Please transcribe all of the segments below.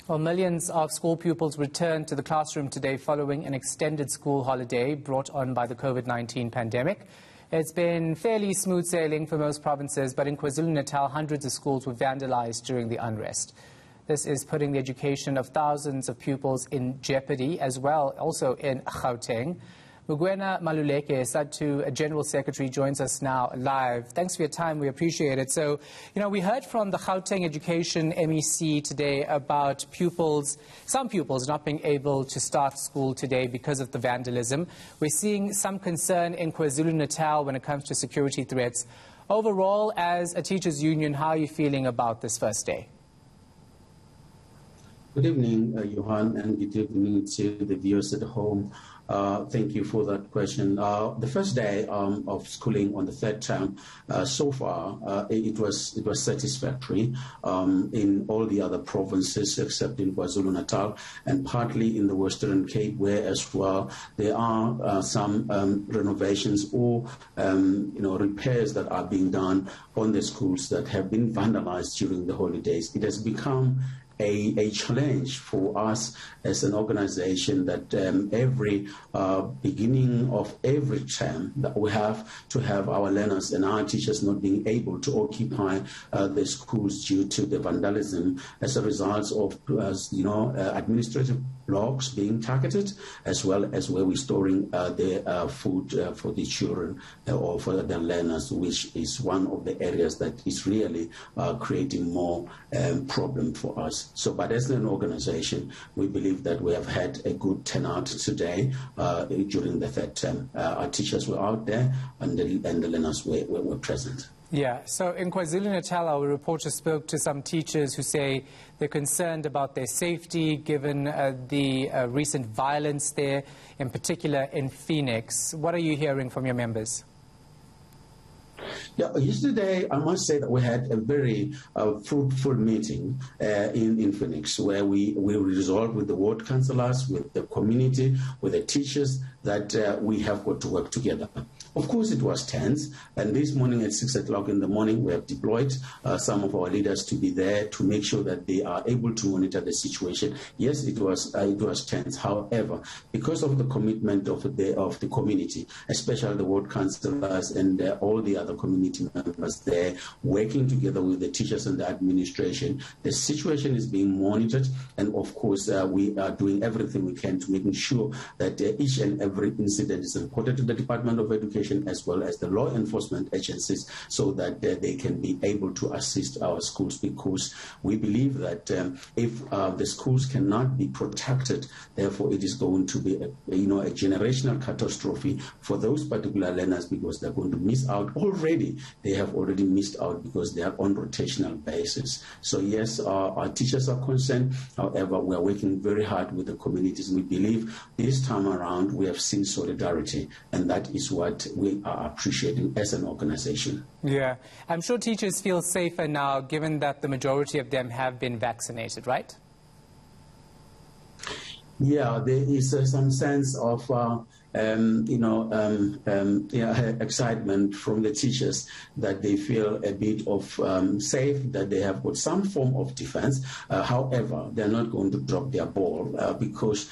Well, millions of school pupils returned to the classroom today following an extended school holiday brought on by the COVID-19 pandemic. It's been fairly smooth sailing for most provinces, but in KwaZulu-Natal, hundreds of schools were vandalized during the unrest. This is putting the education of thousands of pupils in jeopardy, as well also in Gauteng. Mugwena Maluleke, Sadtu General Secretary, joins us now live. Thanks for your time. We appreciate it. So, we heard from the Gauteng Education MEC today about some pupils not being able to start school today because of the vandalism. We're seeing some concern in KwaZulu-Natal when it comes to security threats. Overall, as a teachers' union, how are you feeling about this first day? Good evening, Johan, and good evening to the viewers at home. Thank you for that question. The first day of schooling on the third term, so far, it was satisfactory in all the other provinces except in KwaZulu-Natal and partly in the Western Cape, where as well there are some renovations or repairs that are being done on the schools that have been vandalized during the holidays. It has become a challenge for us as an organization that every beginning of every term that we have to have our learners and our teachers not being able to occupy the schools due to the vandalism as a result of administrative blocks being targeted, as well as where we're storing the food for the children or for the learners, which is one of the areas that is really creating more problem for us. So, but as an organization, we believe that we have had a good turnout today during the third term. Our teachers were out there and the learners were present. Yeah, so in KwaZulu-Natal, our reporter spoke to some teachers who say they're concerned about their safety given the recent violence there, in particular in Phoenix. What are you hearing from your members? Yeah, yesterday, I must say that we had a very fruitful meeting in Phoenix, where we resolved with the ward councillors, with the community, with the teachers, that we have got to work together. Of course, it was tense, and this morning at 6 o'clock in the morning, we have deployed some of our leaders to be there to make sure that they are able to monitor the situation. Yes, it was tense. However, because of the commitment of the community, especially the ward councillors and all the other community members there, working together with the teachers and the administration, the situation is being monitored, and of course, we are doing everything we can to making sure that each and every incident is reported to the Department of Education as well as the law enforcement agencies, so that they can be able to assist our schools, because we believe that if the schools cannot be protected, therefore it is going to be a generational catastrophe for those particular learners, because they're going to miss out already. They have already missed out because they are on rotational basis. So yes, our teachers are concerned. However, we are working very hard with the communities. We believe this time around we have seen solidarity, and that is what we are appreciating as an organization. Yeah, I'm sure teachers feel safer now, given that the majority of them have been vaccinated, right? Yeah, there is some sense of excitement from the teachers that they feel a bit of safe, that they have got some form of defense. However, they're not going to drop their ball because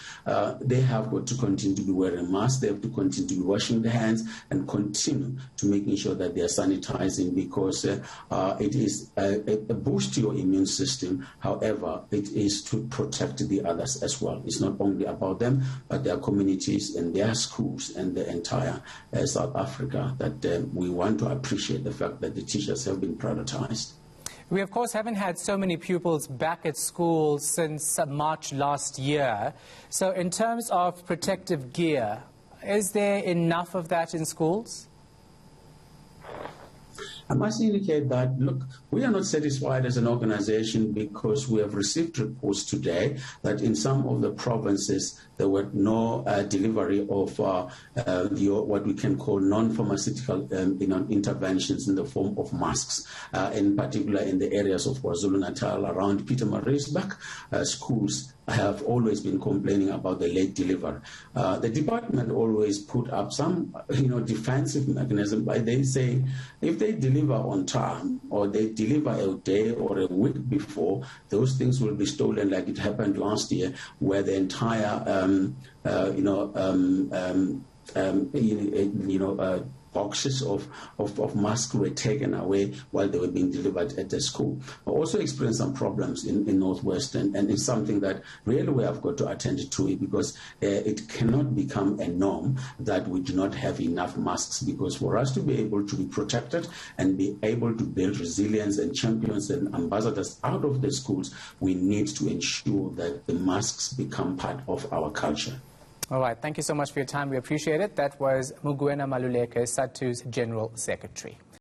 they have got to continue to be wearing masks. They have to continue to be washing their hands and continue to making sure that they are sanitizing, because it is a boost to your immune system. However, it is to protect the others as well. It's not only about them, but their communities and their schools and the entire South Africa, that we want to appreciate the fact that the teachers have been prioritized. We, of course, haven't had so many pupils back at school since March last year. So in terms of protective gear, is there enough of that in schools? I must indicate that, look, we are not satisfied as an organization, because we have received reports today that in some of the provinces there were no delivery of what we can call non-pharmaceutical interventions in the form of masks, in particular in the areas of KwaZulu-Natal around Pietermaritzburg. Schools have always been complaining about the late delivery. The department always put up some defensive mechanism by they saying if they deliver deliver on time, or they deliver a day or a week before, those things will be stolen, like it happened last year, where the entire, boxes of masks were taken away while they were being delivered at the school. I also experienced some problems in Northwest, and it's something that really we have got to attend to it, because it cannot become a norm that we do not have enough masks, because for us to be able to be protected and be able to build resilience and champions and ambassadors out of the schools, we need to ensure that the masks become part of our culture. All right. Thank you so much for your time. We appreciate it. That was Mugwena Maluleke, Sadtu's General Secretary.